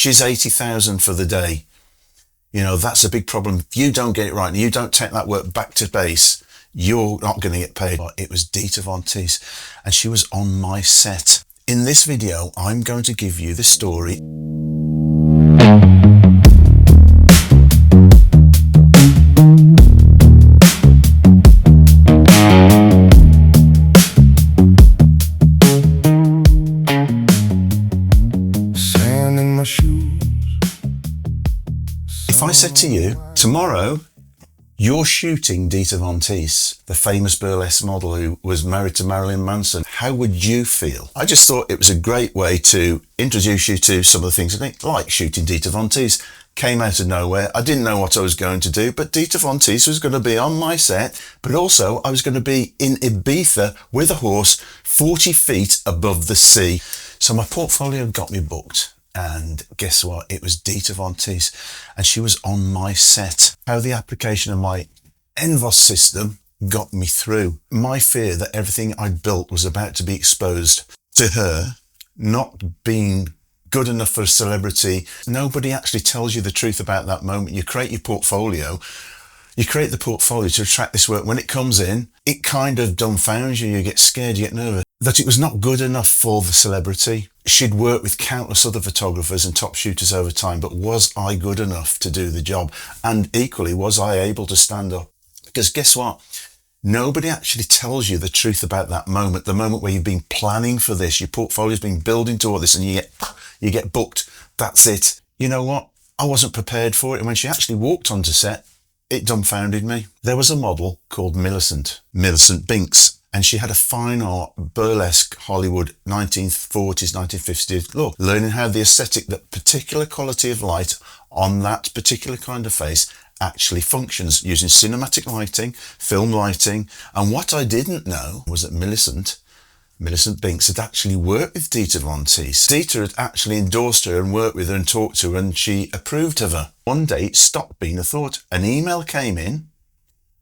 She's 80,000 for the day. You know, that's a big problem. If you don't get it right and you don't take that work back to base, you're not going to get paid. It was Dita Von Teese, and she was on my set. In this video, I'm going to give you the story. Sand in my shoes. If I said to you, tomorrow, you're shooting Dita Von Teese, the famous burlesque model who was married to Marilyn Manson, how would you feel? I just thought it was a great way to introduce you to some of the things I think, like shooting Dita Von Teese. Came out of nowhere. I didn't know what I was going to do, but Dita Von Teese was going to be on my set, but also I was going to be in Ibiza with a horse 40 feet above the sea. So my portfolio got me booked. And guess what? It was Dita Von Teese, and she was on my set. How the application of my NVOS system got me through. My fear that everything I'd built was about to be exposed to her, not being good enough for a celebrity. Nobody actually tells you the truth about that moment. You create your portfolio. You create the portfolio to attract this work. When it comes in, it kind of dumbfounds you. You get scared, you get nervous. That it was not good enough for the celebrity. She'd worked with countless other photographers and top shooters over time, but was I good enough to do the job? And equally, was I able to stand up? Because guess what? Nobody actually tells you the truth about that moment, the moment where you've been planning for this, your portfolio's been building toward this, and you get booked. That's it. You know what? I wasn't prepared for it. And when she actually walked onto set, it dumbfounded me. There was a model called Millicent Binks, and she had a fine art, burlesque Hollywood 1940s, 1950s look, learning how the aesthetic, that particular quality of light on that particular kind of face actually functions using cinematic lighting, film lighting. And what I didn't know was that Millicent Binks had actually worked with Dita Von Teese. Dita had actually endorsed her and worked with her and talked to her, and she approved of her. One day it stopped being a thought. An email came in,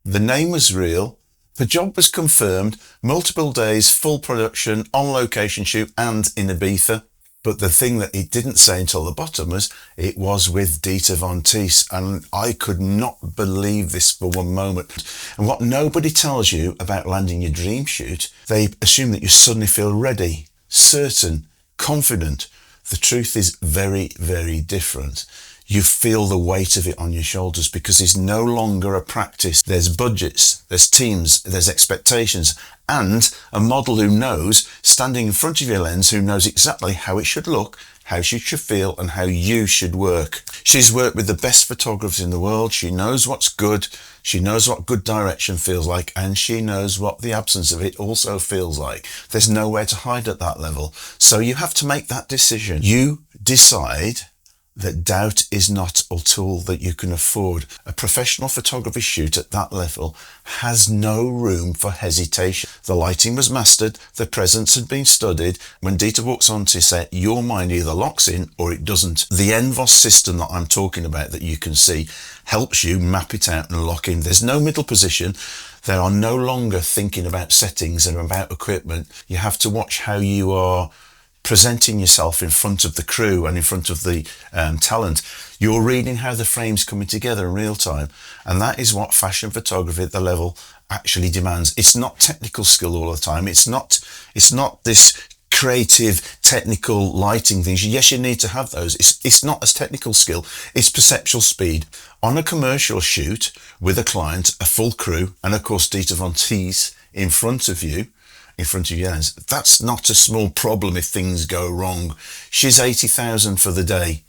the name was real, the job was confirmed, multiple days, full production, on location shoot and in Ibiza. But the thing that it didn't say until the bottom was, it was with Dita Von Teese, and I could not believe this for one moment. And what nobody tells you about landing your dream shoot, they assume that you suddenly feel ready, certain, confident. The truth is very, very different. You feel the weight of it on your shoulders because it's no longer a practice. There's budgets, there's teams, there's expectations, and a model who knows, standing in front of your lens, who knows exactly how it should look, how she should feel, and how you should work. She's worked with the best photographers in the world. She knows what's good. She knows what good direction feels like, and she knows what the absence of it also feels like. There's nowhere to hide at that level. So you have to make that decision. You decide that doubt is not a tool that you can afford. A professional photography shoot at that level has no room for hesitation. The lighting was mastered, the presence had been studied. When Dita walks onto set, your mind either locks in or it doesn't. The NVOS system that I'm talking about that you can see helps you map it out and lock in. There's no middle position. There are no longer thinking about settings and about equipment. You have to watch how you are presenting yourself in front of the crew and in front of the talent. You're reading how the frame's coming together in real time. And that is what fashion photography at the level actually demands. It's not technical skill all the time. It's not this creative, technical lighting things. Yes, you need to have those. It's not as technical skill. It's perceptual speed. On a commercial shoot with a client, a full crew, and of course Dita Von Teese in front of you, in front of your lens, that's not a small problem if things go wrong. She's 80,000 for the day.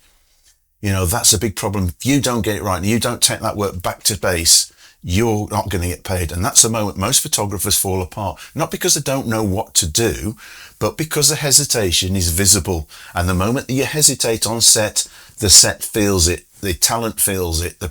You know, that's a big problem. If you don't get it right and you don't take that work back to base, you're not going to get paid. And that's the moment most photographers fall apart. Not because they don't know what to do, but because the hesitation is visible. And the moment that you hesitate on set, the set feels it. The talent feels it, the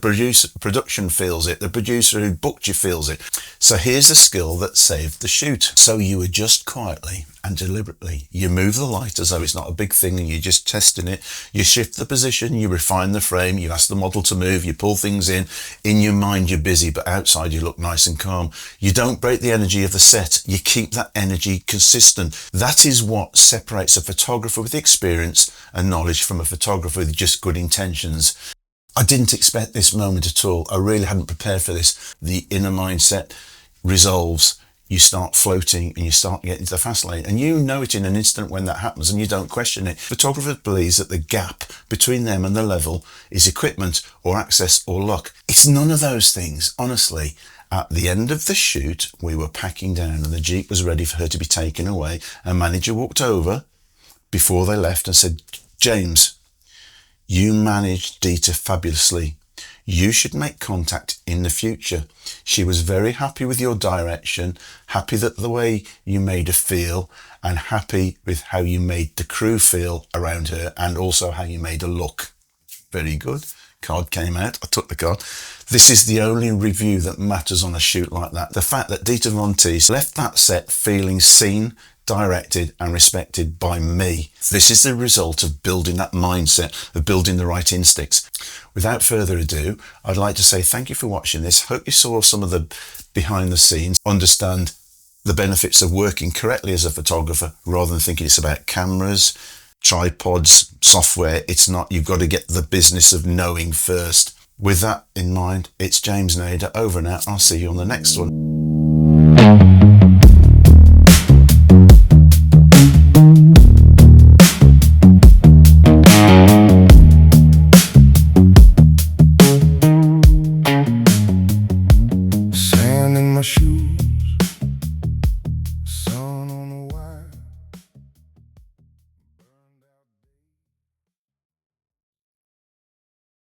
production feels it, the producer who booked you feels it. So here's a skill that saved the shoot. So you adjust quietly and deliberately. You move the light as though it's not a big thing and you're just testing it. You shift the position, you refine the frame, you ask the model to move, you pull things in. In your mind you're busy, but outside you look nice and calm. You don't break the energy of the set. You keep that energy consistent. That is what separates a photographer with experience and knowledge from a photographer with just good intentions. I didn't expect this moment at all. I really hadn't prepared for this. The inner mindset resolves. You start floating and you start getting into the fast lane. And you know it in an instant when that happens and you don't question it. Photographer believes that the gap between them and the level is equipment or access or luck. It's none of those things, honestly. At the end of the shoot, we were packing down and the Jeep was ready for her to be taken away. A manager walked over before they left and said, "James, you managed Dita fabulously. You should make contact in the future. She was very happy with your direction, happy that the way you made her feel, and happy with how you made the crew feel around her, and also how you made her look." Very good. Card came out. I took the card. This is the only review that matters on a shoot like that. The fact that Dita Von Teese left that set feeling seen, directed and respected by me. This is the result of building that mindset, of building the right instincts. Without further ado, I'd like to say thank you for watching this. Hope you saw some of the behind the scenes, understand the benefits of working correctly as a photographer rather than thinking it's about cameras, tripods, software. It's not. You've got to get the business of knowing first. With that in mind, it's James Nader over and out. I'll see you on the next one.